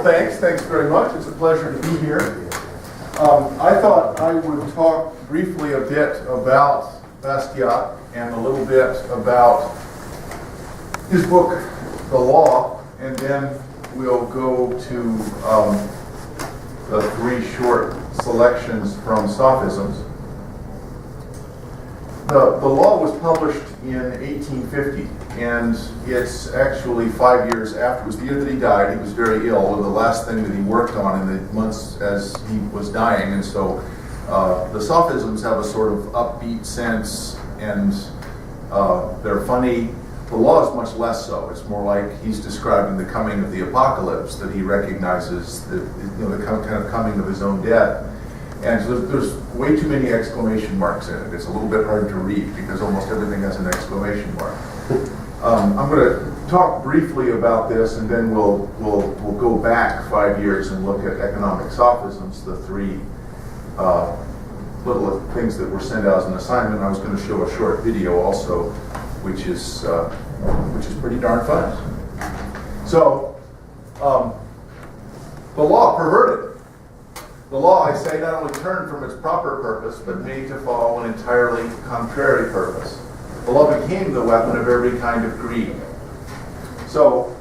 Thanks very much. It's a pleasure to be here. I thought I would talk briefly a bit about Bastiat and a little bit about his book, The Law, and then we'll go to the three short selections from Sophisms. The law was published in 1850, and it's actually 5 years after. It was the year that he died. He was very ill, and the last thing that he worked on in the months as he was dying, and so the Sophisms have a sort of upbeat sense, and they're funny. The law is much less so. It's more like he's describing the coming of the apocalypse, that he recognizes the kind of coming of his own death. And so there's way too many exclamation marks in it. It's a little bit hard to read because almost everything has an exclamation mark. I'm going to talk briefly about this, and then we'll go back 5 years and look at economic sophisms, the three little things that were sent out as an assignment. I was going to show a short video also, which is pretty darn fun. So, the law perverted. The law, I say, not only turned from its proper purpose, but made to follow an entirely contrary purpose. The law became the weapon of every kind of greed. So,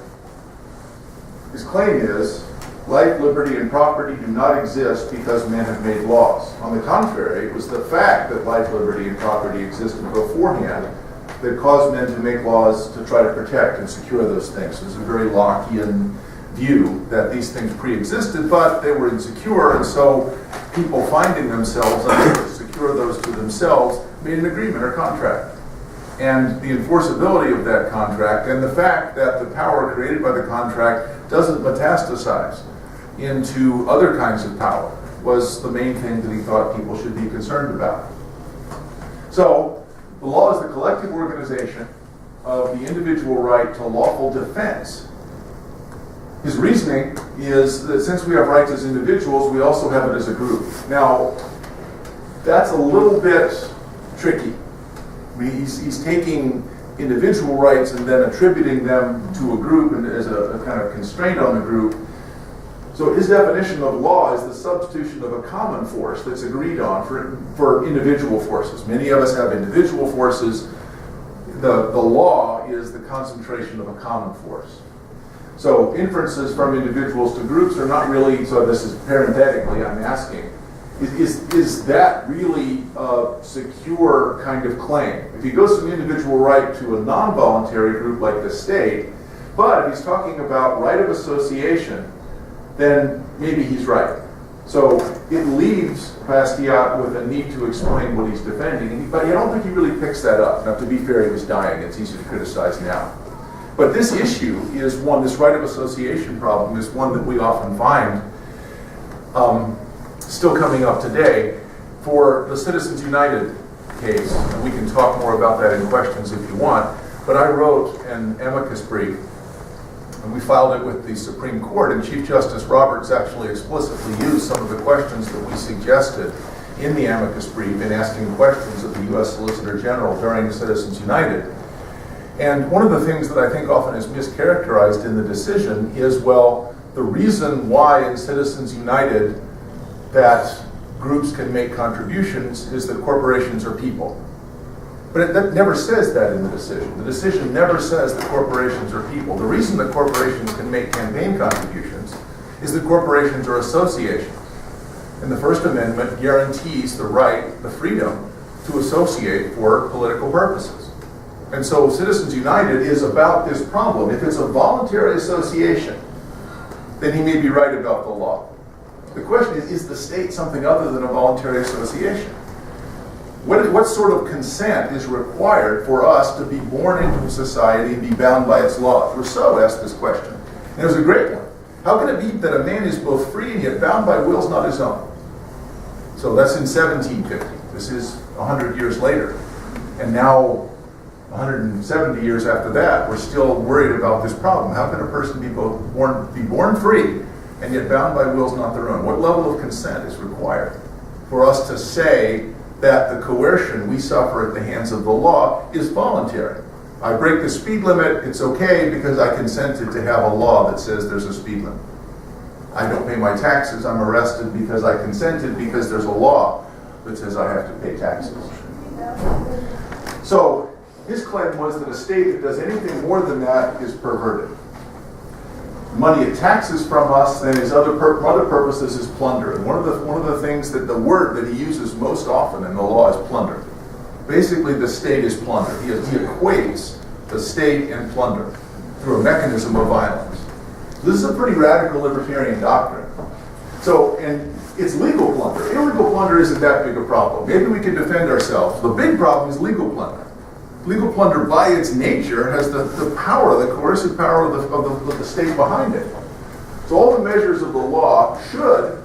his claim is, life, liberty, and property do not exist because men have made laws. On the contrary, it was the fact that life, liberty, and property existed beforehand that caused men to make laws to try to protect and secure those things. There's a very Lockean view that these things pre-existed, but they were insecure, and so people finding themselves unable to secure those to themselves made an agreement or contract. And the enforceability of that contract and the fact that the power created by the contract doesn't metastasize into other kinds of power was the main thing that he thought people should be concerned about. So, the law is the collective organization of the individual right to lawful defense. His reasoning is that since we have rights as individuals, we also have it as a group. Now, that's a little bit tricky. I mean, he's taking individual rights and then attributing them to a group and as a kind of constraint on the group. So his definition of law is the substitution of a common force that's agreed on for individual forces. Many of us have individual forces. The law is the concentration of a common force. So inferences from individuals to groups are not really, so this is parenthetically I'm asking, is that really a secure kind of claim? If he goes from individual right to a non-voluntary group like the state, but if he's talking about right of association, then maybe he's right. So it leaves Bastiat with a need to explain what he's defending, but I don't think he really picks that up. Now, to be fair, he was dying. It's easy to criticize now. But this issue is one, this right of association problem is one that we often find still coming up today. For the Citizens United case, and we can talk more about that in questions if you want, but I wrote an amicus brief, and we filed it with the Supreme Court, and Chief Justice Roberts actually explicitly used some of the questions that we suggested in the amicus brief in asking questions of the U.S. Solicitor General during Citizens United. And one of the things that I think often is mischaracterized in the decision is, well, the reason why in Citizens United that groups can make contributions is that corporations are people. But that never says that in the decision. The decision never says that corporations are people. The reason that corporations can make campaign contributions is that corporations are associations. And the First Amendment guarantees the right, the freedom, to associate for political purposes. And so Citizens United is about this problem. If it's a voluntary association, then he may be right about the law. The question is the state something other than a voluntary association? What sort of consent is required for us to be born into society and be bound by its laws? Rousseau asked this question, and it was a great one. How can it be that a man is both free and yet bound by wills not his own? So that's in 1750. This is 100 years later. And now, 170 years after that, we're still worried about this problem. How can a person be born free and yet bound by wills not their own? What level of consent is required for us to say that the coercion we suffer at the hands of the law is voluntary? I break the speed limit, it's okay because I consented to have a law that says there's a speed limit. I don't pay my taxes, I'm arrested because I consented, because there's a law that says I have to pay taxes. So his claim was that a state that does anything more than that is perverted. Money it taxes from us, then his other purposes is plunder. And one of the things that the word that he uses most often in the law is plunder. Basically, the state is plunder. He equates the state and plunder through a mechanism of violence. This is a pretty radical libertarian doctrine. So, and it's legal plunder. Illegal plunder isn't that big a problem. Maybe we can defend ourselves. The big problem is legal plunder. Legal plunder, by its nature, has the power, the coercive power of the state behind it. So all the measures of the law should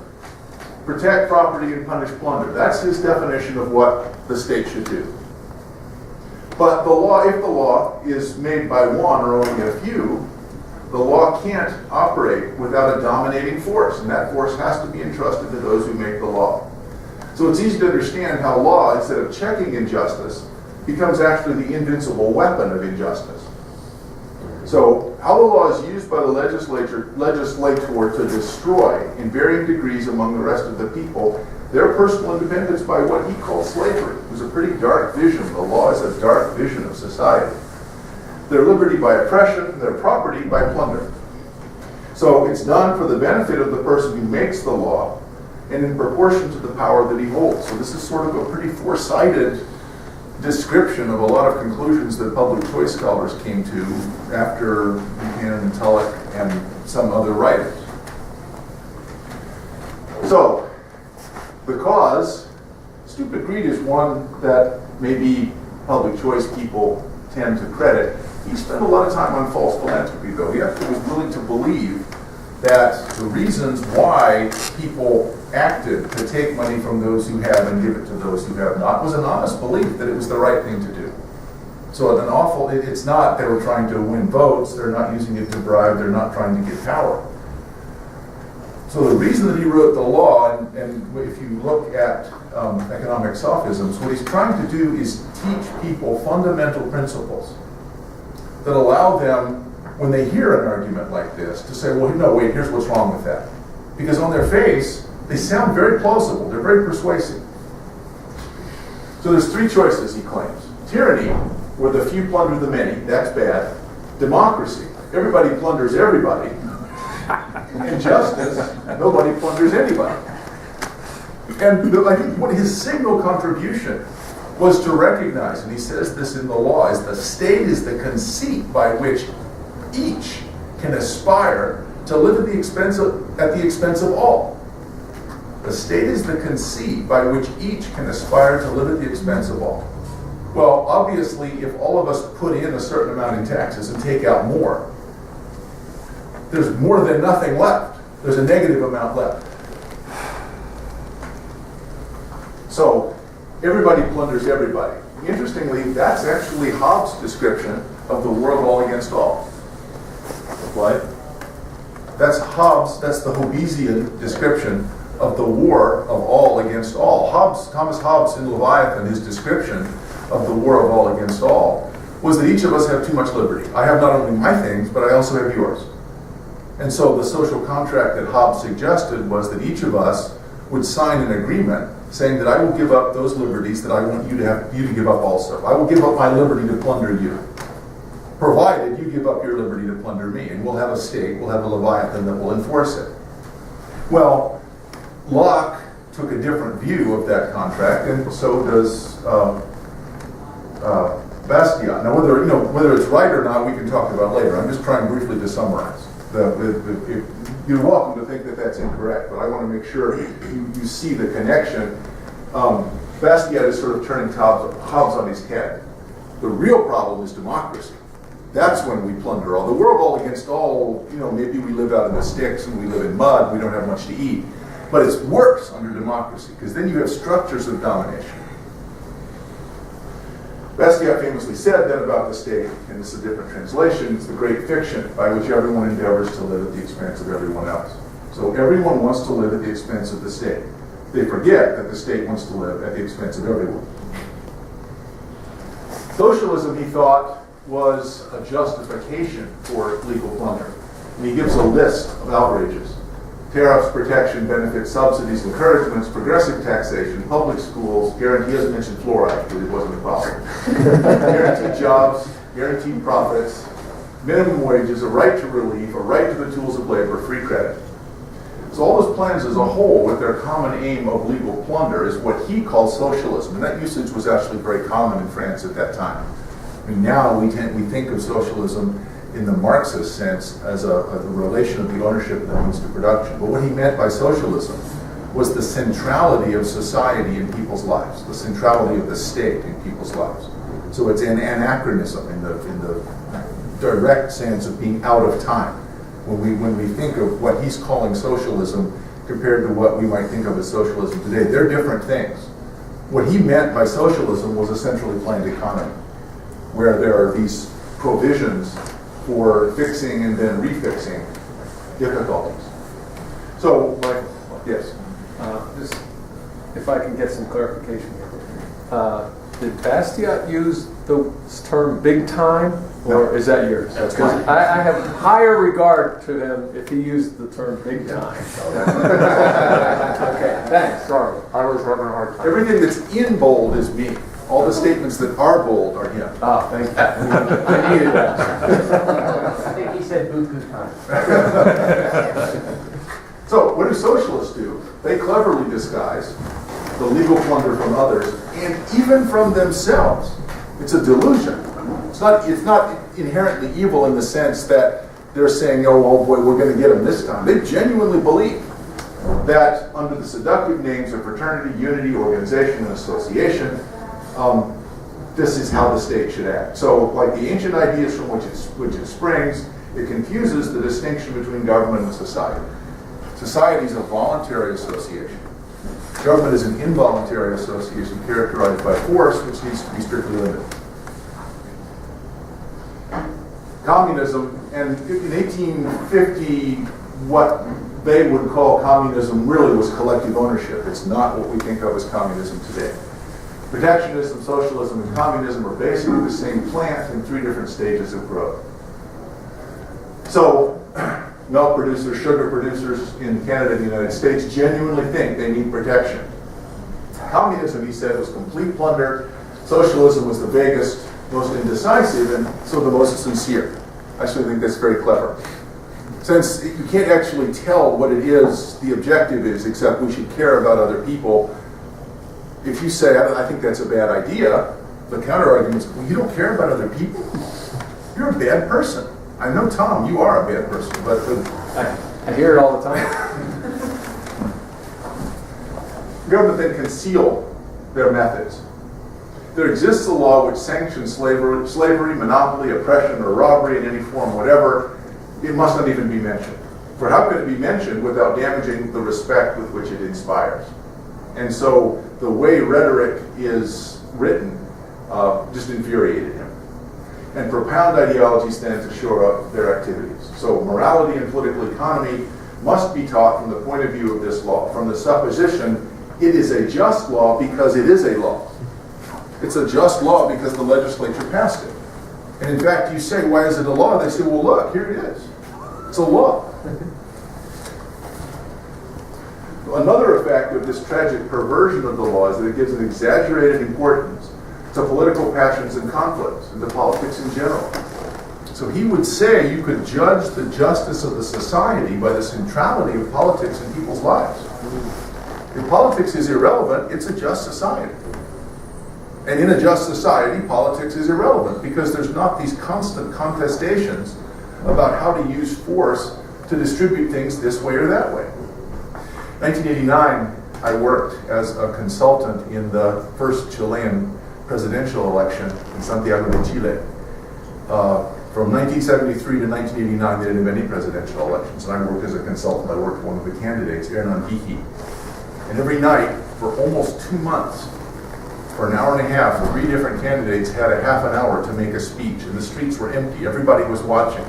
protect property and punish plunder. That's his definition of what the state should do. But the law, if the law is made by one or only a few, the law can't operate without a dominating force, and that force has to be entrusted to those who make the law. So it's easy to understand how law, instead of checking injustice, becomes actually the invincible weapon of injustice. So how the law is used by the legislator to destroy, in varying degrees among the rest of the people, their personal independence by what he called slavery. It was a pretty dark vision. The law is a dark vision of society. Their liberty by oppression, their property by plunder. So it's done for the benefit of the person who makes the law and in proportion to the power that he holds. So this is sort of a pretty four-sided description of a lot of conclusions that public choice scholars came to after Buchanan and Tulloch and some other writers. So, because stupid greed is one that maybe public choice people tend to credit, he spent a lot of time on false philanthropy, though. He actually was willing to believe that the reasons why people acted to take money from those who have and give it to those who have not was an honest belief that it was the right thing to do. So it's not they were trying to win votes, they're not using it to bribe, they're not trying to get power. So the reason that he wrote the law, and if you look at economic sophisms, what he's trying to do is teach people fundamental principles that allow them, when they hear an argument like this, to say, well, no, wait, here's what's wrong with that. Because on their face, they sound very plausible, they're very persuasive. So there's three choices, he claims. Tyranny, where the few plunder the many, that's bad. Democracy, everybody plunders everybody. Injustice, nobody plunders anybody. And I think what his signal contribution was to recognize, and he says this in the law, is the state is the conceit by which each can aspire to live at the expense of all. The state is the conceit by which each can aspire to live at the expense of all. Well, obviously, if all of us put in a certain amount in taxes and take out more, there's more than nothing left. There's a negative amount left. So, everybody plunders everybody. Interestingly, that's actually Hobbes' description of the world all against all. What? That's Hobbes, that's the Hobbesian description of the war of all against all. Thomas Hobbes in Leviathan, his description of the war of all against all was that each of us have too much liberty. I have not only my things, but I also have yours. And so the social contract that Hobbes suggested was that each of us would sign an agreement saying that I will give up those liberties that I want you to give up also. I will give up my liberty to plunder you, provided you give up your liberty to plunder me, and we'll have a state, we'll have a Leviathan that will enforce it. Well, Locke took a different view of that contract, and so does Bastiat. Now, whether it's right or not, we can talk about later. I'm just trying briefly to summarize. You're welcome to think that that's incorrect, but I want to make sure you see the connection. Bastiat is sort of turning Hobbes on his head. The real problem is democracy. That's when we plunder all. The world all against all, maybe we live out in the sticks and we live in mud, we don't have much to eat. But it's worse under democracy, because then you have structures of domination. Bastiat famously said then about the state, and this is a different translation, it's the great fiction by which everyone endeavors to live at the expense of everyone else. So everyone wants to live at the expense of the state. They forget that the state wants to live at the expense of everyone. Socialism, he thought, was a justification for legal plunder. And he gives a list of outrages. Tariffs, protection, benefits, subsidies, encouragements, progressive taxation, public schools, guarantee, he doesn't mention fluoride because it wasn't a problem. Guaranteed jobs, guaranteed profits, minimum wages, a right to relief, a right to the tools of labor, free credit. So all those plans as a whole, with their common aim of legal plunder, is what he calls socialism. And that usage was actually very common in France at that time. I mean, now we think of socialism in the Marxist sense as a relation of the ownership of the means to production. But what he meant by socialism was the centrality of society in people's lives, the centrality of the state in people's lives. So it's an anachronism in the direct sense of being out of time. When we think of what he's calling socialism compared to what we might think of as socialism today, they're different things. What he meant by socialism was a centrally planned economy, where there are these provisions for fixing and then refixing difficulties. So, yes? Just, if I can get some clarification here. Did Bastiat use the term big time, or No. is that yours? That's Because mine. I have higher regard to him if he used the term big time. Okay, thanks, sorry. I was having a hard time. Everything that's in bold is me. All the statements that are bold are him. Ah, thank you. I needed that. I think he said buku time. So, what do socialists do? They cleverly disguise the legal plunder from others, and even from themselves. It's a delusion. It's not inherently evil in the sense that they're saying, oh boy, we're going to get them this time. They genuinely believe that under the seductive names of fraternity, unity, organization, and association, this is how the state should act. So, like the ancient ideas from which it springs, it confuses the distinction between government and society. Society is a voluntary association. Government is an involuntary association characterized by force, which needs to be strictly limited. Communism, and in 1850, what they would call communism really was collective ownership. It's not what we think of as communism today. Protectionism, socialism, and communism are basically the same plant in three different stages of growth. So, milk producers, sugar producers in Canada and the United States genuinely think they need protection. Communism, he said, was complete plunder. Socialism was the vaguest, most indecisive, and so the most sincere. I actually think that's very clever. Since you can't actually tell what it is the objective is, except we should care about other people, if you say, I think that's a bad idea, the counter-argument is, well, you don't care about other people? You're a bad person. I know, Tom, you are a bad person, but... I hear it all the time. Government then conceal their methods. There exists a law which sanctions slavery, monopoly, oppression, or robbery in any form, whatever. It must not even be mentioned. For how could it be mentioned without damaging the respect with which it inspires? And so the way rhetoric is written just infuriated him. And propound ideology stands to shore up their activities. So morality and political economy must be taught from the point of view of this law, from the supposition it is a just law because it is a law. It's a just law because the legislature passed it. And in fact, you say, why is it a law? They say, well, look, here it is. It's a law. Another effect of this tragic perversion of the law is that it gives an exaggerated importance to political passions and conflicts, and to politics in general. So he would say you could judge the justice of the society by the centrality of politics in people's lives. If politics is irrelevant, it's a just society. And in a just society, politics is irrelevant because there's not these constant contestations about how to use force to distribute things this way or that way. 1989, I worked as a consultant in the first Chilean presidential election in Santiago de Chile. From 1973 to 1989, they didn't have any presidential elections, and I worked as a consultant. I worked with one of the candidates, Hernan Viki. And every night, for almost 2 months, for an hour and a half, 3 different candidates had a half an hour to make a speech, and the streets were empty. Everybody was watching.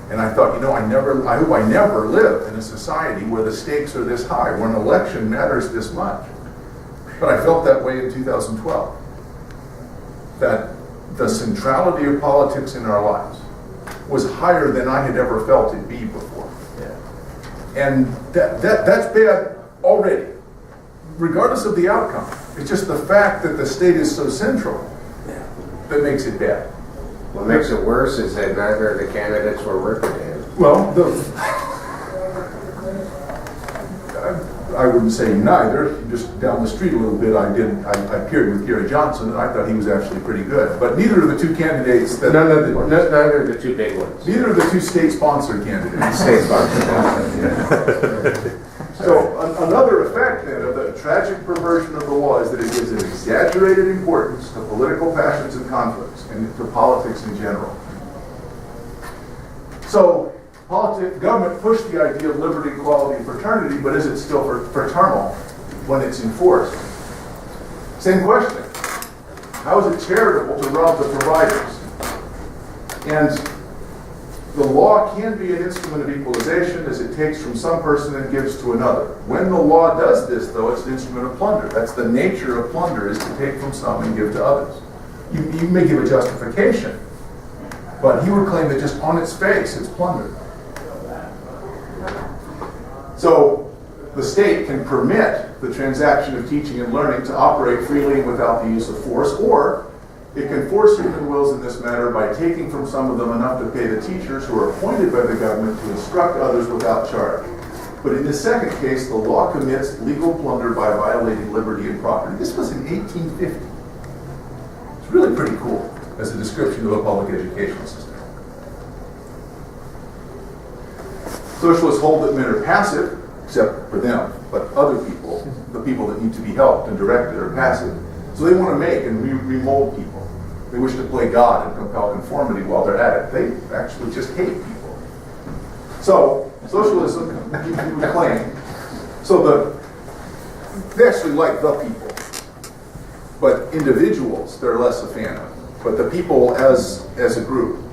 And I thought, I hope I never live in a society where the stakes are this high, where an election matters this much. But I felt that way in 2012. That the centrality of politics in our lives was higher than I had ever felt it be before. Yeah. And that's bad already, regardless of the outcome. It's just the fact that the state is so central that makes it bad. What makes it worse is that neither of the candidates were Riverdale. Well, I wouldn't say neither. Just down the street a little bit, I appeared with Gary Johnson, and I thought he was actually pretty good. But neither of the two candidates that Neither of the two big ones. neither of the two state-sponsored candidates. State-sponsored. So another effect then of the tragic perversion of the law is that it gives an exaggerated importance to political passions and conflicts, and to politics in general. So government pushed the idea of liberty, equality, and fraternity, but is it still fraternal when it's enforced? Same question. How is it charitable to rob the providers? And the law can be an instrument of equalization as it takes from some person and gives to another. When the law does this, though, it's an instrument of plunder. That's the nature of plunder, is to take from some and give to others. You may give a justification, but he would claim that just on its face, it's plunder. So the state can permit the transaction of teaching and learning to operate freely and without the use of force, or it can force human wills in this matter by taking from some of them enough to pay the teachers who are appointed by the government to instruct others without charge. But in the second case, the law commits legal plunder by violating liberty and property. This was in 1850. It's really pretty cool as a description of a public educational system. Socialists hold that men are passive, except for them, but other people, the people that need to be helped and directed, are passive. So they want to make and remold people. They wish to play God and compel conformity while they're at it. They actually just hate people. So socialism, you would claim, they actually like the people, but individuals they're less a fan of. But the people as a group.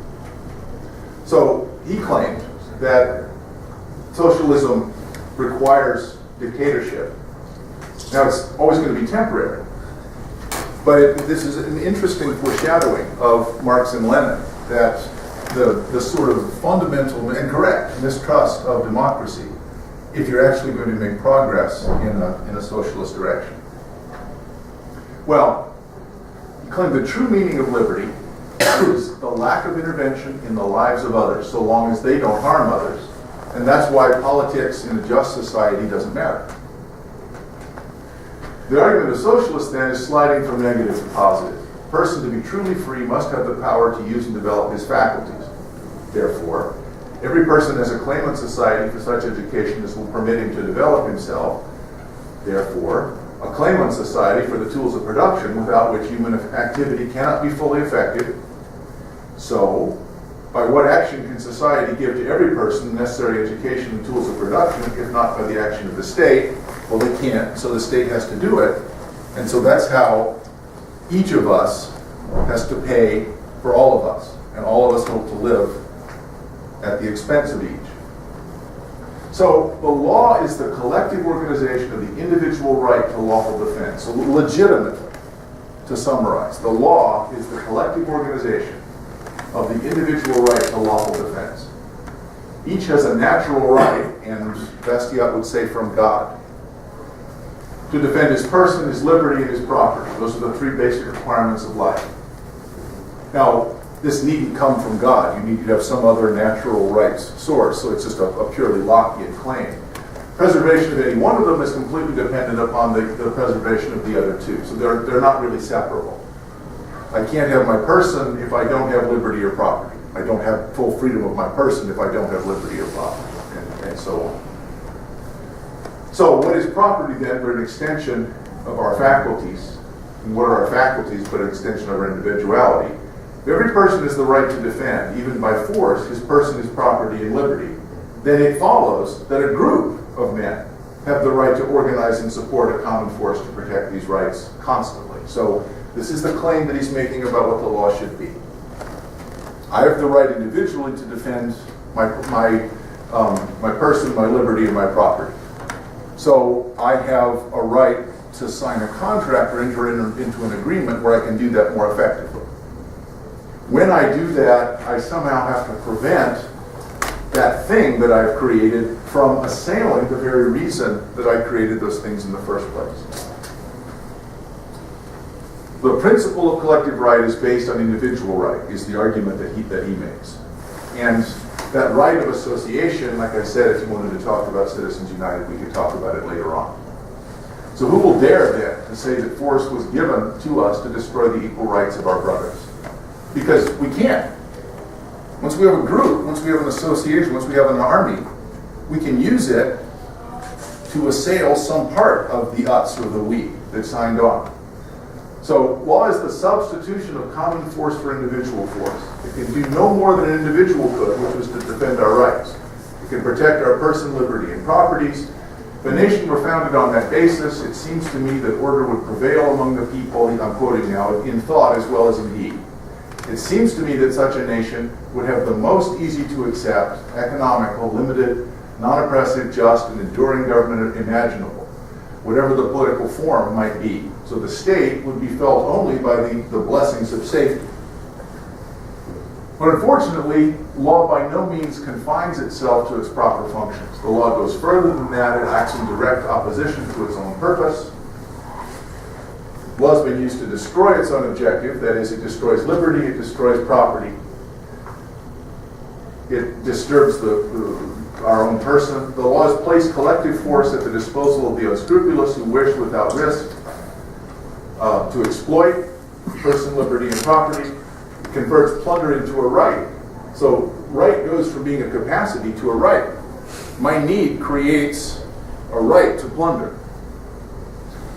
So he claimed that socialism requires dictatorship. Now, it's always going to be temporary. But this is an interesting foreshadowing of Marx and Lenin, that the sort of fundamental and correct mistrust of democracy, if you're actually going to make progress in a socialist direction. Well, he claimed the true meaning of liberty is the lack of intervention in the lives of others, so long as they don't harm others. And that's why politics in a just society doesn't matter. The argument of socialists, then, is sliding from negative to positive. A person to be truly free must have the power to use and develop his faculties. Therefore, every person has a claim on society for such education as will permit him to develop himself. Therefore, a claim on society for the tools of production without which human activity cannot be fully effective. So, by what action can society give to every person the necessary education and tools of production, if not by the action of the state? Well, they can't, so the state has to do it. And so that's how each of us has to pay for all of us. And all of us hope to live at the expense of each. So the law is the collective organization of the individual right to lawful defense. So legitimately, to summarize, the law is the collective organization of the individual right to lawful defense. Each has a natural right, and Bastiat would say from God, to defend his person, his liberty, and his property. Those are the three basic requirements of life. Now, this needn't come from God. You need to have some other natural rights source, so it's just a purely Lockean claim. Preservation of any one of them is completely dependent upon the preservation of the other two. So they're not really separable. I can't have my person if I don't have liberty or property. I don't have full freedom of my person if I don't have liberty or property, and so on. So what is property then but an extension of our faculties? And what are our faculties but an extension of our individuality? If every person has the right to defend, even by force, his person, his property, and liberty, then it follows that a group of men have the right to organize and support a common force to protect these rights constantly. So this is the claim that he's making about what the law should be. I have the right individually to defend my person, my liberty, and my property. So I have a right to sign a contract or enter into an agreement where I can do that more effectively. When I do that, I somehow have to prevent that thing that I've created from assailing the very reason that I created those things in the first place. The principle of collective right is based on individual right, is the argument that he makes. And that right of association, like I said, if you wanted to talk about Citizens United, we could talk about it later on. So who will dare then to say that force was given to us to destroy the equal rights of our brothers? Because we can't. Once we have a group, once we have an association, once we have an army, we can use it to assail some part of the us or the we that signed on. So law is the substitution of common force for individual force. It can do no more than an individual could, which was to defend our rights. It can protect our person, liberty, and properties. If a nation were founded on that basis, it seems to me that order would prevail among the people, I'm quoting now, in thought as well as in deed. It seems to me that such a nation would have the most easy to accept, economical, limited, non-oppressive, just, and enduring government imaginable, whatever the political form might be. So the state would be felt only by the blessings of safety. But unfortunately, law by no means confines itself to its proper functions. The law goes further than that. It acts in direct opposition to its own purpose. Law has been used to destroy its own objective. That is, it destroys liberty, it destroys property. It disturbs our own person. The law has placed collective force at the disposal of the unscrupulous who wish without risk to exploit person, liberty, and property. It converts plunder into a right. So right goes from being a capacity to a right. My need creates a right to plunder.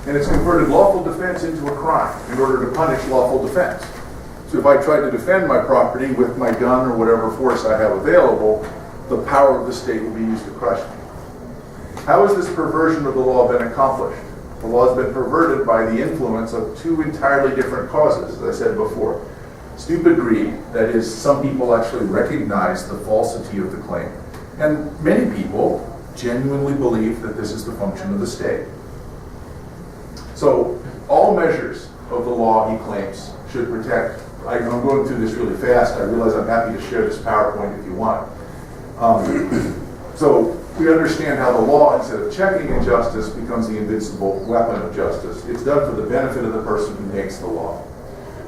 And it's converted lawful defense into a crime in order to punish lawful defense. So if I try to defend my property with my gun or whatever force I have available, the power of the state will be used to crush me. How has this perversion of the law been accomplished? The law has been perverted by the influence of two entirely different causes, as I said before. Stupid greed, that is, some people actually recognize the falsity of the claim. And many people genuinely believe that this is the function of the state. So all measures of the law, he claims, should protect. I'm going through this really fast. I realize I'm happy to share this PowerPoint if you want. So we understand how the law, instead of checking injustice, becomes the invincible weapon of justice. It's done for the benefit of the person who makes the law.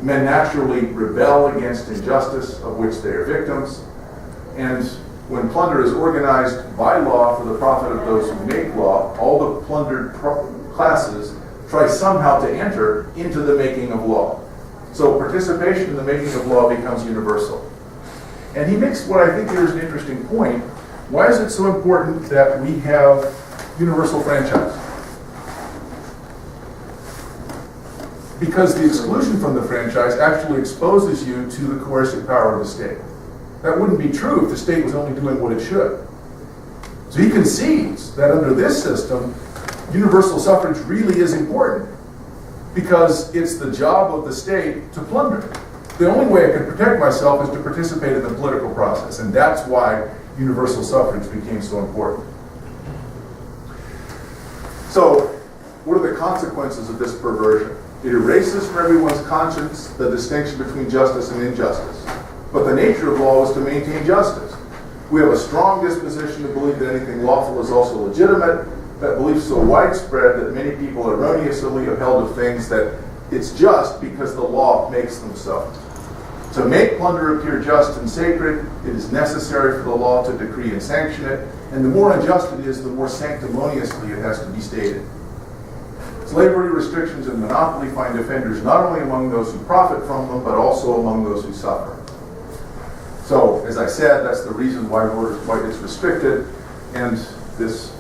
Men naturally rebel against injustice of which they are victims. And when plunder is organized by law for the profit of those who make law, all the plundered classes try somehow to enter into the making of law. So participation in the making of law becomes universal. And he makes what I think here is an interesting point. Why is it so important that we have universal franchise? Because the exclusion from the franchise actually exposes you to the coercive power of the state. That wouldn't be true if the state was only doing what it should. So he concedes that under this system, universal suffrage really is important because it's the job of the state to plunder. The only way I can protect myself is to participate in the political process, and that's why universal suffrage became so important. So, what are the consequences of this perversion? It erases from everyone's conscience the distinction between justice and injustice. But the nature of law is to maintain justice. We have a strong disposition to believe that anything lawful is also legitimate. That belief is so widespread that many people erroneously have held of things that it's just because the law makes them so. To make plunder appear just and sacred, it is necessary for the law to decree and sanction it, and the more unjust it is, the more sanctimoniously it has to be stated. Slavery, restrictions, and monopoly find defenders not only among those who profit from them, but also among those who suffer. So, as I said, that's the reason why it's restricted, and this,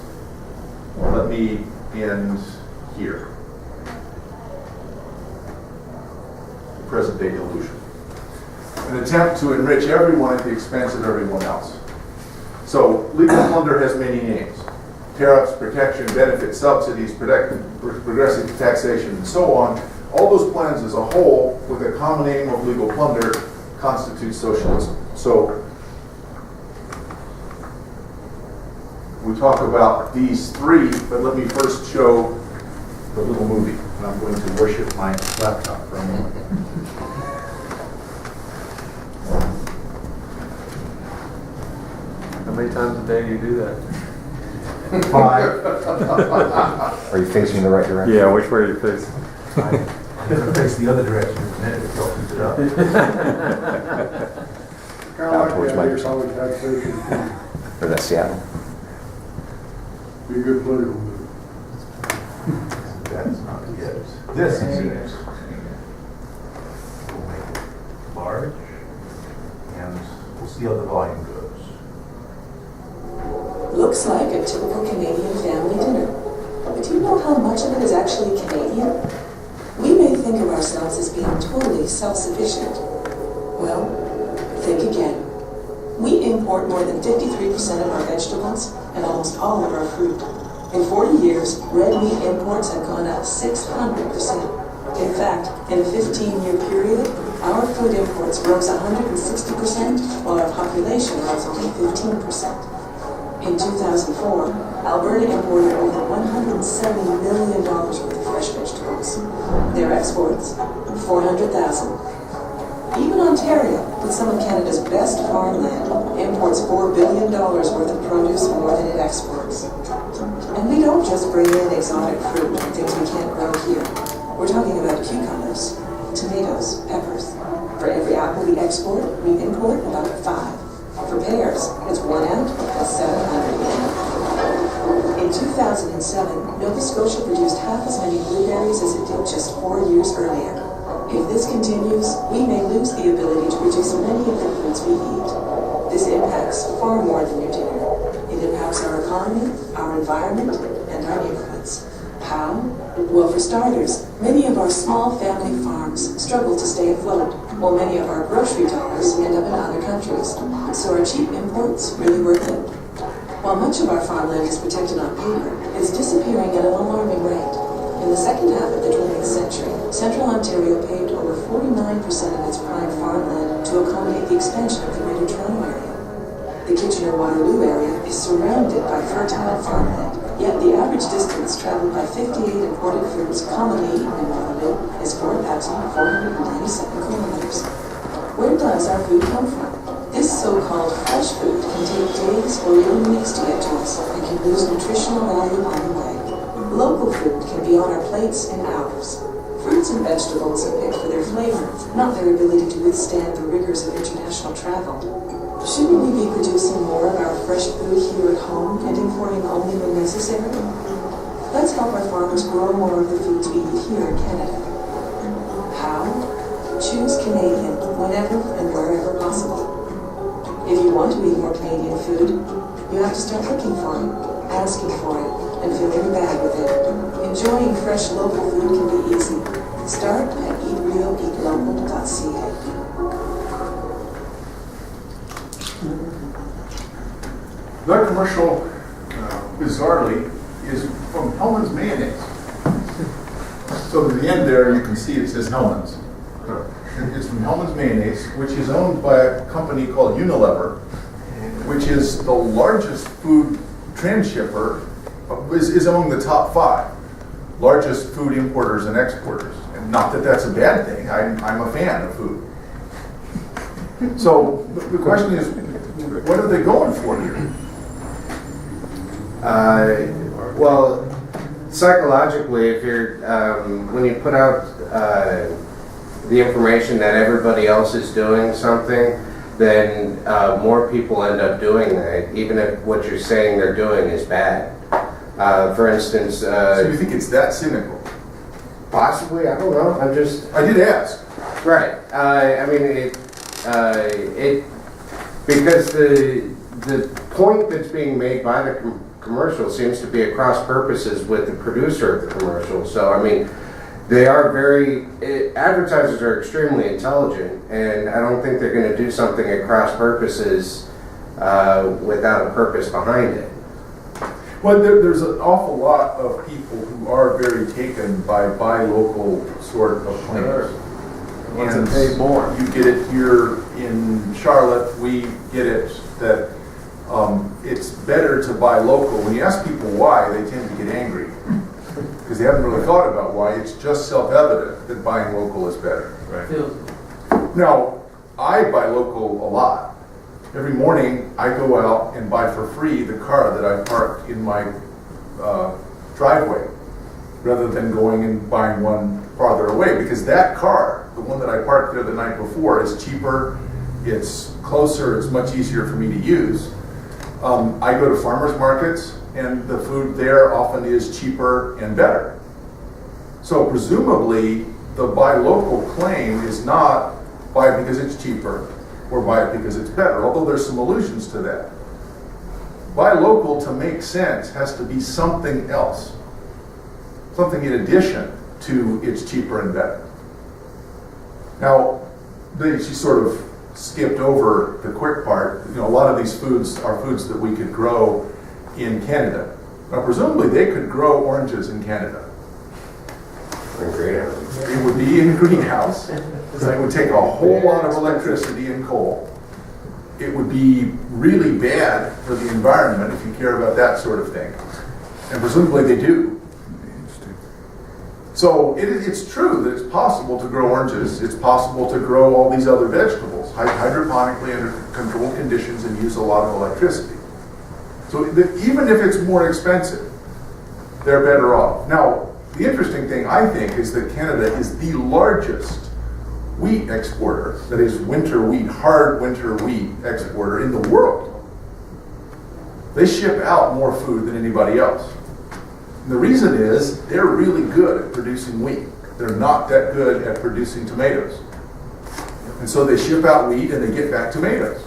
let me end here. The Presentday Illusion. An attempt to enrich everyone at the expense of everyone else. So, legal plunder has many names. Tariffs, protection, benefits, subsidies, progressive taxation, and so on. All those plans as a whole, with a common aim of legal plunder, constitute socialism. So, we talk about these three, but let me first show the little movie. And I'm going to worship my laptop for a moment. How many times a day do you do that? 5. Are you facing the right direction? Yeah, which way are you facing? I'm going to face the other direction in a minute if y'all keep it up. Out towards Microsoft. Or that's Seattle? Be a good political move. That's not it. This is it. We'll make it large, and we'll see how the volume goes. Looks like a typical Canadian family dinner. But do you know how much of it is actually Canadian? We may think of ourselves as being totally self-sufficient. Well, think again. We import more than 53% of our vegetables and almost all of our fruit. In 40 years, red meat imports have gone up 600%. In fact, in a 15-year period, our food imports rose 160%, while our population rose only 15%. In 2004, Alberta imported over $170 million worth of fresh vegetables. Their exports, 400,000. Even Ontario, with some of Canada's best farmland, imports $4 billion worth of produce more than it exports. And we don't just bring in exotic fruit, things we can't grow here. We're talking about cucumbers, tomatoes, peppers. For every apple we export, we import about 5. For pears, it's 1 out of 700 yen. In 2007, Nova Scotia produced half as many blueberries as it did just 4 years earlier. If this continues, we may lose the ability to produce many of the foods we eat. This impacts far more than your dinner. It impacts our economy, our environment, and our neighborhoods. How? Well, for starters, many of our small family farms struggle to stay afloat, while many of our grocery dollars end up in other countries. So our cheap imports really work out. While much of our farmland is protected on paper, it's disappearing at an alarming rate. In the second half of the 20th century, Central Ontario paved over 49% of its prime farmland to accommodate the expansion of the Greater Toronto area. The Kitchener-Waterloo area is surrounded by fertile farmland, yet the average distance traveled by 58 imported foods commonly eaten in Waterloo is 4,497 kilometers. Where does our food come from? This so-called fresh food can take days or even weeks to get to us and can lose nutritional value on the way. Local food can be on our plates in hours. Fruits and vegetables are picked for their flavor, not their ability to withstand the rigors of international travel. Shouldn't we be producing more of our fresh food here at home and importing only when necessary? Let's help our farmers grow more of the foods we eat here in Canada. How? Choose Canadian whenever and wherever possible. If you want to eat more Canadian food, you have to start looking for it, asking for it, and filling your bag with it. Enjoying fresh local food can be easy. Start at eatrealeatlocal.ca. The commercial, bizarrely, is from Hellman's Mayonnaise. So at the end there, you can see it says Hellman's. It's from Hellman's Mayonnaise, which is owned by a company called Unilever, which is the largest food transhipper, is among the top 5 largest food importers and exporters. And not that that's a bad thing. I'm a fan of food. So the question is, what are they going for here? Well, psychologically, if you're when you put out the information that everybody else is doing something, then more people end up doing that, even if what you're saying they're doing is bad. For instance, So you think it's that cynical? possibly, I don't know. I did ask. Right. I mean, it because the point that's being made by the commercial seems to be at cross purposes with the producer of the commercial. So I mean, they are advertisers are extremely intelligent, and I don't think they're going to do something at cross purposes without a purpose behind it. Well, there's an awful lot of people who are very taken by buy local sort of claims. Wants to pay more. You get it here in Charlotte, we get it that it's better to buy local. When you ask people why, they tend to get angry because they haven't really thought about why. It's just self-evident that buying local is better. Feels Now, I buy local a lot, Every morning, I go out and buy for free the car that I parked in my driveway, rather than going and buying one farther away, because that car, the one that I parked there the night before, is cheaper, it's closer, it's much easier for me to use. I go to farmers markets, and the food there often is cheaper and better. So presumably, the buy local claim is not buy it because it's cheaper or buy it because it's better, although there's some allusions to that. Buy local, to make sense, has to be something else, something in addition to it's cheaper and better. Now, she sort of skipped over the quick part. A lot of these foods are foods that we could grow in Canada. Now, presumably they could grow oranges in Canada. It would be in a greenhouse. It would take a whole lot of electricity and coal. It would be really bad for the environment if you care about that sort of thing. And presumably they do. So it's true that it's possible to grow oranges. It's possible to grow all these other vegetables hydroponically under controlled conditions and use a lot of electricity. So even if it's more expensive, they're better off. Now, the interesting thing, I think, is that Canada is the largest wheat exporter, that is winter wheat, hard winter wheat exporter in the world. They ship out more food than anybody else. And the reason is they're really good at producing wheat. They're not that good at producing tomatoes. And so they ship out wheat and they get back tomatoes.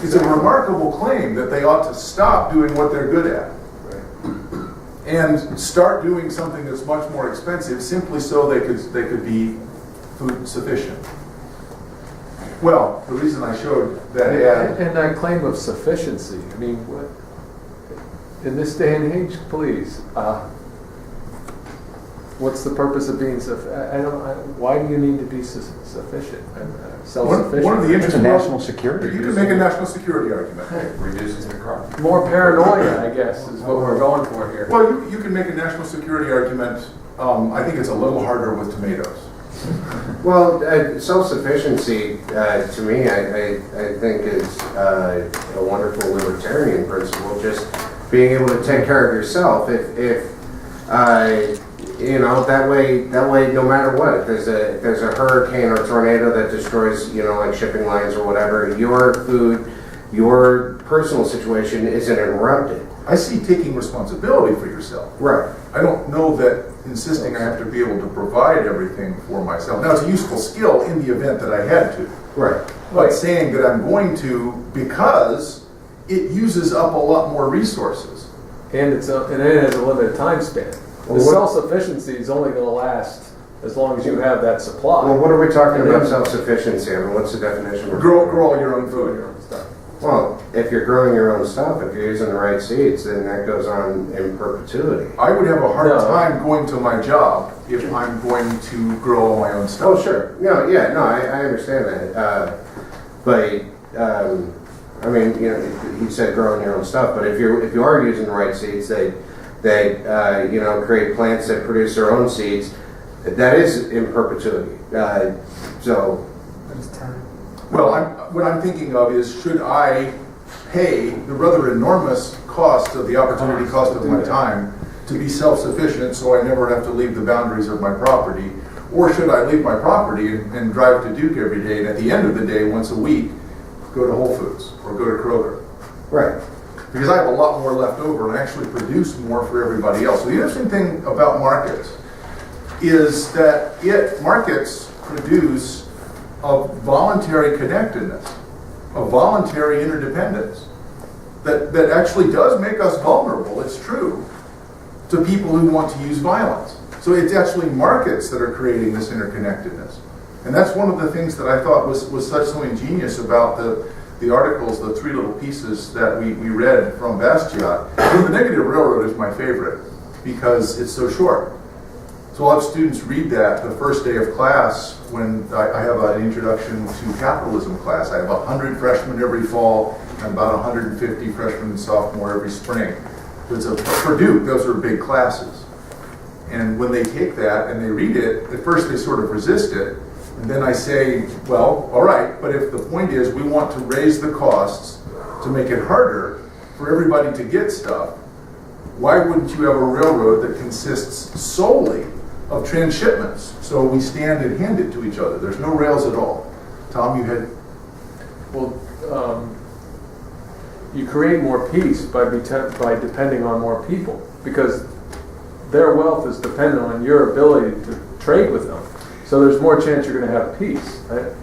It's a remarkable claim that they ought to stop doing what they're good at and start doing something that's much more expensive simply so they could be food sufficient. Well, the reason I showed that ad... And that claim of sufficiency, I mean, in this day and age, please, what's the purpose of being sufficient? Why do you need to be sufficient? Self-sufficient? One of the It's a interesting... national security. You can make a national security argument. Reduces the crime. More paranoia, I guess, is what we're going for here. Well, you can make a national security argument. I think it's a little harder with tomatoes. Well, self-sufficiency, to me, I think is a wonderful libertarian principle. Just being able to take care of yourself. If that way, no matter what, if there's a hurricane or tornado that destroys, like shipping lines or whatever, your food, your personal situation isn't interrupted. I see taking responsibility for yourself. Right. I don't know that insisting I have to be able to provide everything for myself. Now, it's a useful skill in the event that I had to. Right. But saying that I'm going to because it uses up a lot more resources. And it has a limited time span. The self-sufficiency is only going to last as long as you have that supply. Well, what are we talking about self-sufficiency? I mean, what's the definition? Grow all your own food. Well, if you're growing your own stuff, if you're using the right seeds, then that goes on in perpetuity. I would have a hard time going to my job if I'm going to grow all my own stuff. Oh, sure. I understand that. I mean, you said growing your own stuff, but if you are using the right seeds, they create plants that produce their own seeds. That is in perpetuity. Well, what I'm thinking of is, should I pay the rather enormous cost of the opportunity cost of my time to be self-sufficient so I never have to leave the boundaries of my property? Or should I leave my property and drive to Duke every day, and at the end of the day, once a week, go to Whole Foods or go to Kroger? Right. Because I have a lot more left over and actually produce more for everybody else. So the interesting thing about markets is that markets produce a voluntary connectedness, a voluntary interdependence that actually does make us vulnerable, it's true, to people who want to use violence. So it's actually markets that are creating this interconnectedness. And that's one of the things that I thought was so ingenious about the articles, the three little pieces that we read from Bastiat. The Negative Railroad is my favorite because it's so short. So I'll have students read that the first day of class when I have an introduction to capitalism class. I have 100 freshmen every fall and about 150 freshmen and sophomore every spring. For Duke, those are big classes. And when they take that and they read it, at first they sort of resist it, And then I say, well, all right, but if the point is we want to raise the costs to make it harder for everybody to get stuff, why wouldn't you have a railroad that consists solely of transshipments? So we stand and hand it to each other. There's no rails at all. Tom, you had... Well, you create more peace by depending on more people, because their wealth is dependent on your ability to trade with them. So there's more chance you're going to have peace. Right?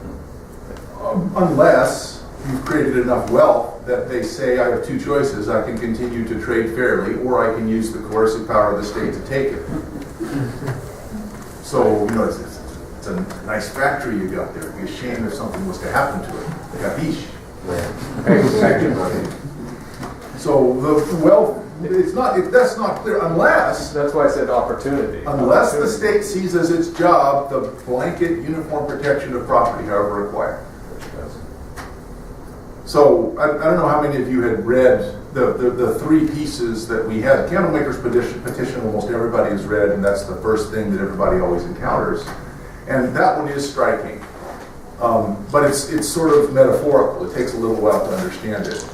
Unless you've created enough wealth that they say, I have two choices. I can continue to trade fairly, or I can use the coercive power of the state to take it. So, it's a nice factory you got there. It'd be a shame if something was to happen to it. Capiche? So the wealth, that's not clear unless... That's why I said opportunity. Unless the state sees as its job the blanket uniform protection of property, however required. So I don't know how many of you had read the three pieces that we had. The Candlemaker's petition almost everybody has read, and that's the first thing that everybody always encounters. And that one is striking. But it's sort of metaphorical. It takes a little while to understand it.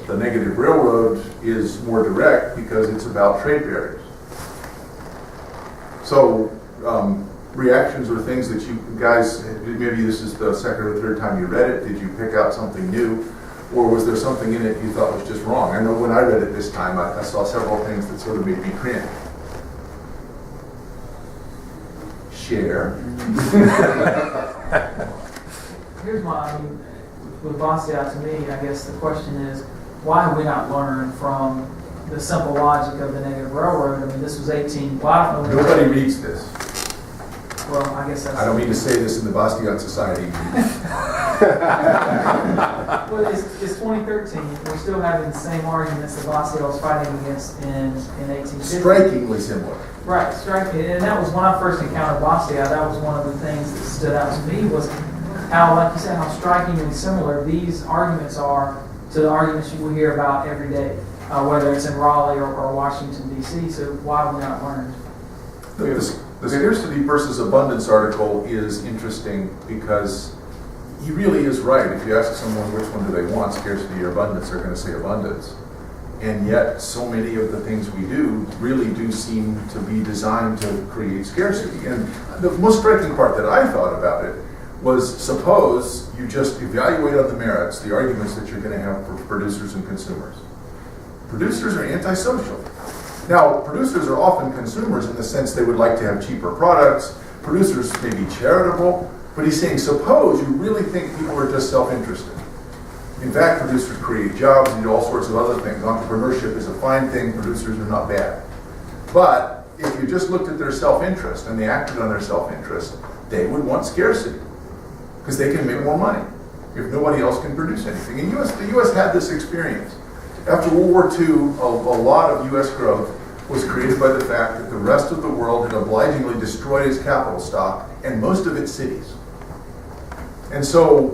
The negative railroad is more direct because it's about trade barriers. So reactions or things that you guys, maybe this is the second or third time you read it, did you pick out something new? Or was there something in it you thought was just wrong? I know when I read it this time, I saw several things that sort of made me cringe. Share. Here's with Bastiat, to me, I guess the question is, why have we not learned from the simple logic of the negative railroad? I mean, this was 18. Nobody reads this. Well, I guess that's... I don't mean to say this in the Bastiat Society. Well, it's 2013. We're still having the same arguments that Bastiat was fighting against in 1850. Strikingly similar. Right, striking. And that was when I first encountered Bastiat. That was one of the things that stood out to me was how, like you said, how strikingly similar these arguments are to the arguments you will hear about every day, whether it's in Raleigh or Washington, D.C. So why have we not learned? The scarcity versus abundance article is interesting because he really is right. If you ask someone which one do they want, scarcity or abundance, they're going to say abundance. And yet, so many of the things we do really do seem to be designed to create scarcity. And the most striking part that I thought about it was, suppose you just evaluate on the merits the arguments that you're going to have for producers and consumers. Producers are antisocial. Now, producers are often consumers in the sense they would like to have cheaper products. Producers may be charitable, but he's saying, suppose you really think people are just self-interested. In fact, producers create jobs and do all sorts of other things. Entrepreneurship is a fine thing. Producers are not bad. But if you just looked at their self-interest and they acted on their self-interest, they would want scarcity because they can make more money if nobody else can produce anything. And the U.S. had this experience. After World War II, a lot of U.S. growth was created by the fact that the rest of the world had obligingly destroyed its capital stock and most of its cities. And so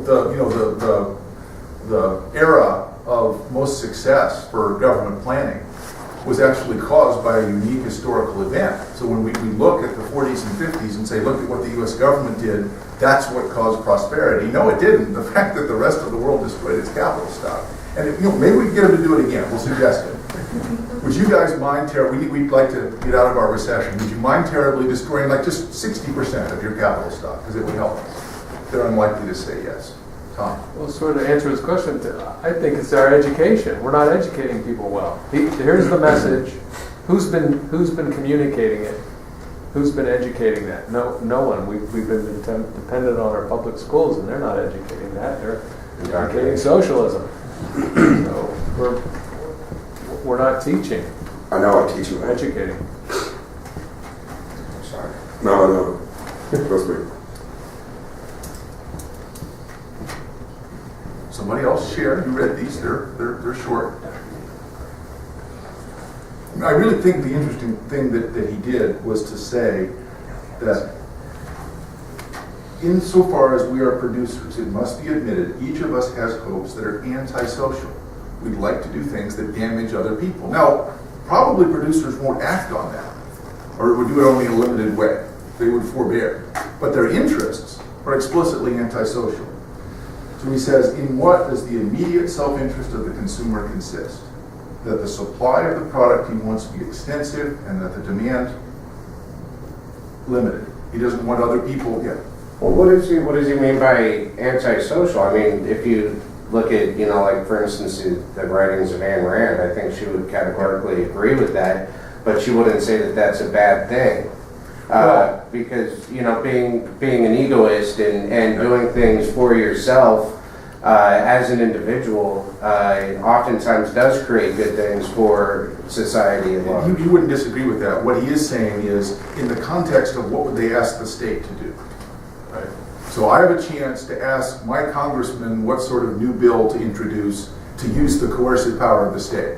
the era of most success for government planning was actually caused by a unique historical event. So when we look at the 40s and 50s and say, look at what the U.S. government did, that's what caused prosperity. No, it didn't. The fact that the rest of the world destroyed its capital stock. And maybe we can get them to do it again. We'll suggest it. Would you guys mind we'd like to get out of our recession. Would you mind terribly destroying like just 60% of your capital stock? Because it would help us. They're unlikely to say yes. Tom? Well, sort of answer his question, I think it's our education. We're not educating people well. Here's the message. Who's been communicating it? Who's been educating that? No one. We've been dependent on our public schools, and they're not educating that. They're educating socialism. So we're not teaching. I know I'm teaching. We're educating. Sorry. No. That's me. Somebody else share. You read these. They're short. I really think the interesting thing that he did was to say that insofar as we are producers, it must be admitted, each of us has hopes that are antisocial. We'd like to do things that damage other people. Now, probably producers won't act on that, or would do it only in a limited way. They would forbear. But their interests are explicitly antisocial. So he says, in what does the immediate self-interest of the consumer consist? That the supply of the product he wants to be extensive and that the demand limited. He doesn't want other people, yeah. Well, what does he mean by antisocial? I mean, if you look at, like for instance, the writings of Ayn Rand, I think she would categorically agree with that, but she wouldn't say that that's a bad thing. Because, being an egoist and doing things for yourself as an individual oftentimes does create good things for society at large. You wouldn't disagree with that. What he is saying is, in the context of what would they ask the state to do? Right. So I have a chance to ask my congressman what sort of new bill to introduce to use the coercive power of the state.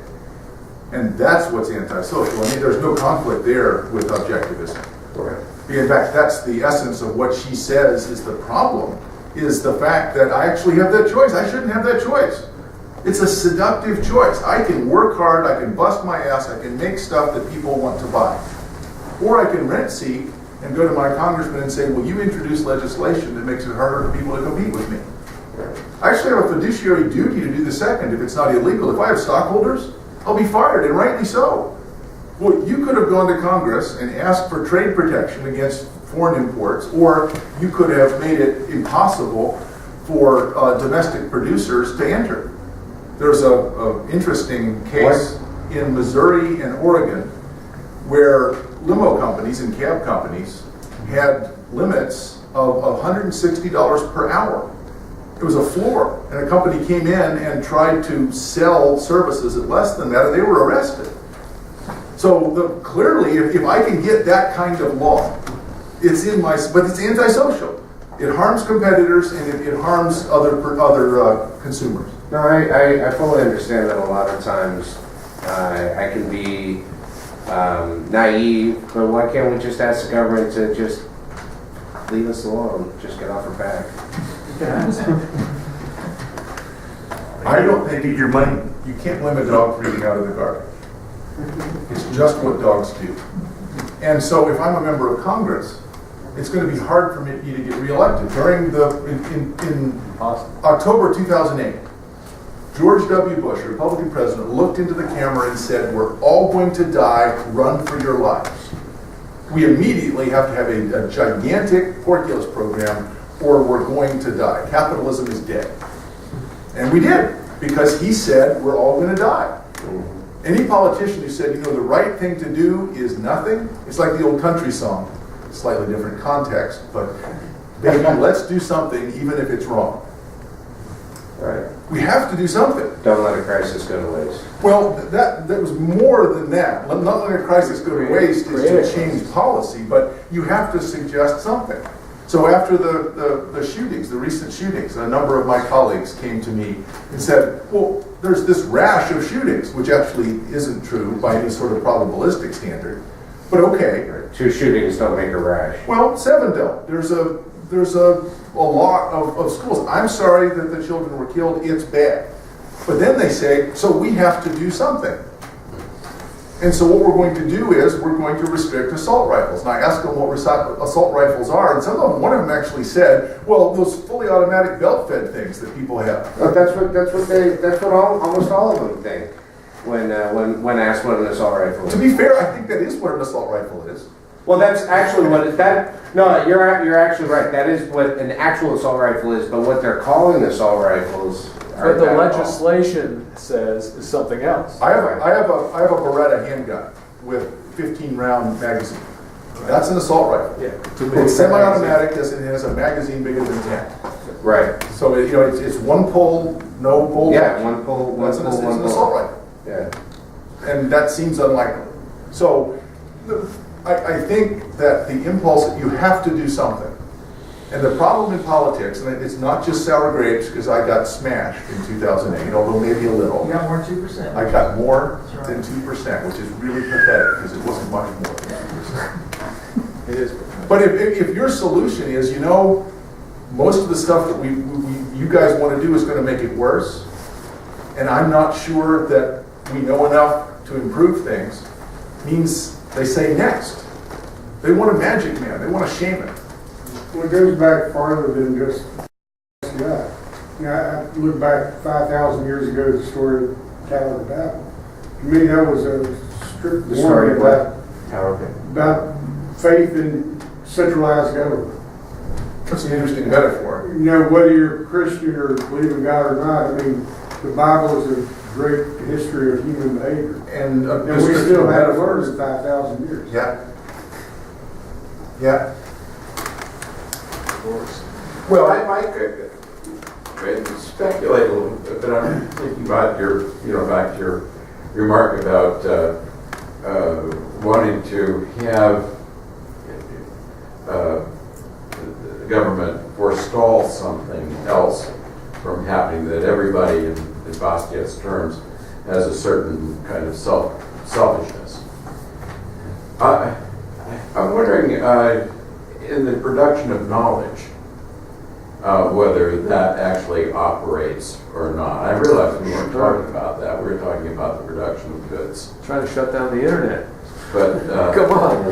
And that's what's antisocial. I mean, there's no conflict there with objectivism. Right. In fact, that's the essence of what she says is the problem, is the fact that I actually have that choice. I shouldn't have that choice. It's a seductive choice. I can work hard, I can bust my ass, I can make stuff that people want to buy. Or I can rent seek and go to my congressman and say, well, you introduce legislation that makes it harder for people to compete with me. I actually have a fiduciary duty to do the second if it's not illegal. If I have stockholders, I'll be fired, and rightly so. Well, you could have gone to Congress and asked for trade protection against foreign imports, or you could have made it impossible for domestic producers to enter. There's an interesting case in Missouri and Oregon where limo companies and cab companies had limits of $160 per hour. It was a floor, and a company came in and tried to sell services at less than that, and they were arrested. So clearly, if I can get that kind of law, it's in my, but it's antisocial. It harms competitors and it harms other consumers. No, I fully understand that a lot of times I can be naive, but why can't we just ask the government to just leave us alone, just get off our back? I don't think your money, you can't limit dog for eating out of the garbage. It's just what dogs do. And so if I'm a member of Congress, it's going to be hard for me to get reelected. During in October 2008, George W. Bush, a Republican president, looked into the camera and said, we're all going to die, run for your lives. We immediately have to have a gigantic porculus program or we're going to die. Capitalism is dead. And we did, because he said we're all going to die. Any politician who said, the right thing to do is nothing, it's like the old country song, slightly different context, but baby, let's do something even if it's wrong. Right. We have to do something. Don't let a crisis go to waste. Well, that was more than that. Not letting a crisis go to waste is to change policy, but you have to suggest something. So after the shootings, the recent shootings, a number of my colleagues came to me and said, well, there's this rash of shootings, which actually isn't true by any sort of probabilistic standard, but okay. 2 shootings don't make a rash. Well, 7 don't. There's a lot of schools. I'm sorry that the children were killed. It's bad. But then they say, so we have to do something. And so what we're going to do is we're going to restrict assault rifles. And I asked them what assault rifles are, and one of them actually said, well, those fully automatic belt-fed things that people have. But that's what almost all of them think when asked what an assault rifle is. To be fair, I think that is what an assault rifle is. Well, that's actually no, you're actually right. That is what an actual assault rifle is, but what they're calling assault rifles But the legislation says is something else. I have a Beretta handgun with 15-round magazine. That's an assault rifle. Yeah. It's semi-automatic. It has a magazine bigger than 10. Right. So it's one pull, no pull. Yeah, one pull, It's an assault rifle. Yeah. And that seems unlikely. So I think that the impulse that you have to do something. And the problem in politics, and it's not just sour grapes, because I got smashed in 2008, although maybe a little. You got more than 2%. I got more than 2%, which is really pathetic, because it wasn't much more than 2%. It is. But if your solution is, most of the stuff that you guys want to do is going to make it worse, and I'm not sure that we know enough to improve things, means they say next. They want a magic man. They want a shaman. Well, it goes back farther than just Bastiat. You know, I look back 5,000 years ago at the story of Tower of Babel. To me, that was a strict The story warning of what? Tower of Babel. about faith in centralized government. That's an interesting metaphor. You know, whether you're Christian or believe in God or not, I mean, the Bible is a great history of human behavior. And We still haven't learned in 5,000 years. Yeah. Yeah. Well, I could speculate a little bit, but I'm thinking about back to your remark about wanting to have the government forestall something else from happening, that everybody, in Bastiat's terms, has a certain kind of selfishness. I'm wondering, in the production of knowledge, whether that actually operates or not. I realize we weren't talking about that. We were talking about the production of goods. Trying to shut down the internet. But Come on.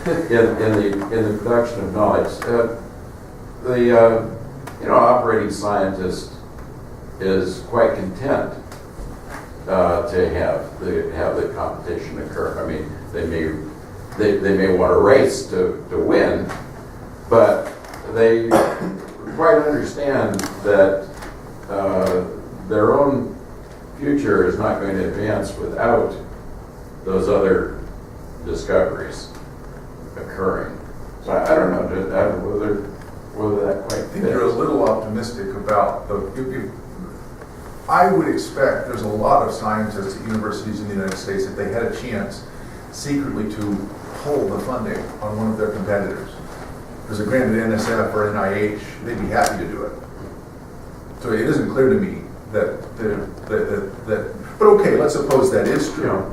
in the production of knowledge, the operating scientist is quite content to have the competition occur. I mean, they may want to race to win, but they quite understand that their own future is not going to advance without those other discoveries occurring. So I don't know whether that quite I think you're a little optimistic about I would expect there's a lot of scientists at universities in the United States, if they had a chance secretly to pull the funding on one of their competitors. Because granted NSF or NIH, they'd be happy to do it. So it isn't clear to me that but okay, let's suppose that is true.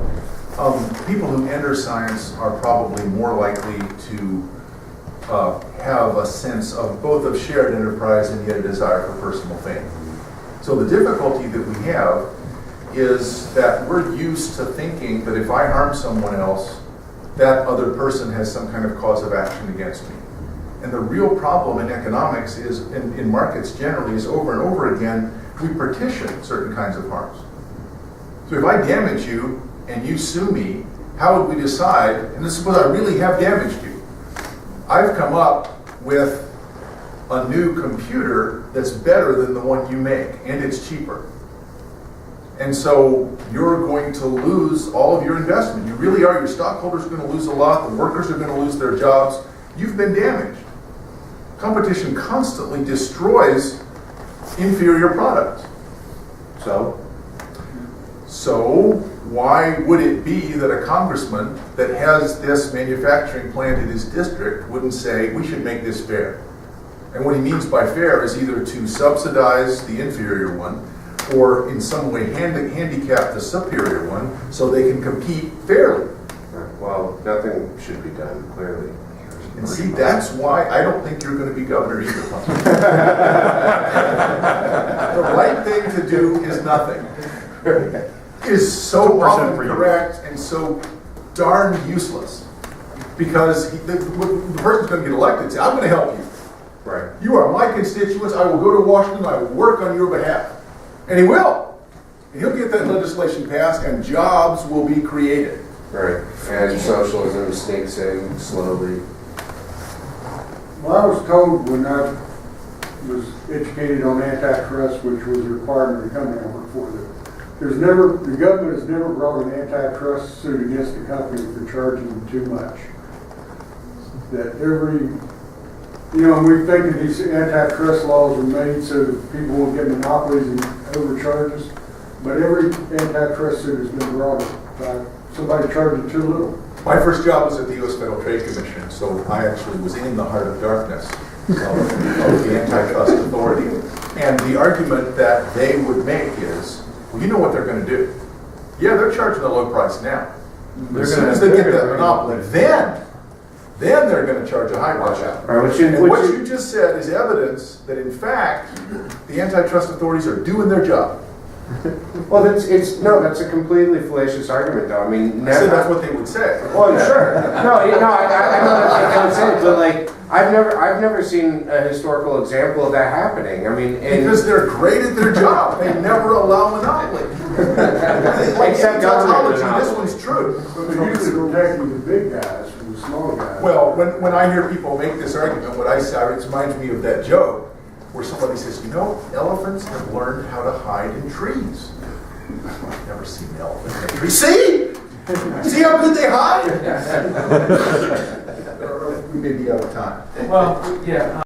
People who enter science are probably more likely to have a sense of both of shared enterprise and yet a desire for personal fame. So the difficulty that we have is that we're used to thinking that if I harm someone else, that other person has some kind of cause of action against me. And the real problem in economics is, in markets generally, is over and over again, we partition certain kinds of harms. So if I damage you and you sue me, how would we decide, and this is what I really have damaged you. I've come up with a new computer that's better than the one you make, and it's cheaper. And so you're going to lose all of your investment. You really are. Your stockholders are going to lose a lot. The workers are going to lose their jobs. You've been damaged. Competition constantly destroys inferior products. So why would it be that a congressman that has this manufacturing plant in his district wouldn't say, we should make this fair? And what he means by fair is either to subsidize the inferior one or in some way handicap the superior one so they can compete fairly. Well, nothing should be done, clearly. And see, that's why I don't think you're going to be governor either. The right thing to do is nothing. Is so often correct and so darn useless. Because the person's going to get elected and say, I'm going to help you. Right. You are my constituents. I will go to Washington. I will work on your behalf. And he will. And he'll get that legislation passed and jobs will be created. Right. And socialism sneaks in slowly. Well, I was told when I was educated on antitrust, which was a requirement of the company I worked for, that the government has never brought an antitrust suit against the company for charging them too much. That and we think that these antitrust laws are made so that people won't get monopolies and overcharges, but every antitrust suit has been brought by somebody charging too little. My first job was at the U.S. Federal Trade Commission, so I actually was in the heart of darkness of the antitrust authority. And the argument that they would make is, well, you know what they're going to do. Yeah, they're charging a low price now. But as soon as they get that monopoly, then they're going to charge a high price. And what you just said is evidence that, in fact, the antitrust authorities are doing their job. Well, that's a completely fallacious argument, though. I mean, I said that's what they would say. Well, sure. I know that's what they would say, but I've never seen a historical example of that happening. I mean, Because they're great at their job. They never allow monopoly. Like Except technology, government this monopoly. one's true. But they're usually protecting the big guys from the small guys. Well, when I hear people make this argument, what I say, it reminds me of that joke where somebody says, you know, elephants have learned how to hide in trees. I've never seen an elephant in a tree. See? See how good they hide? We may be out of time. Well, yeah.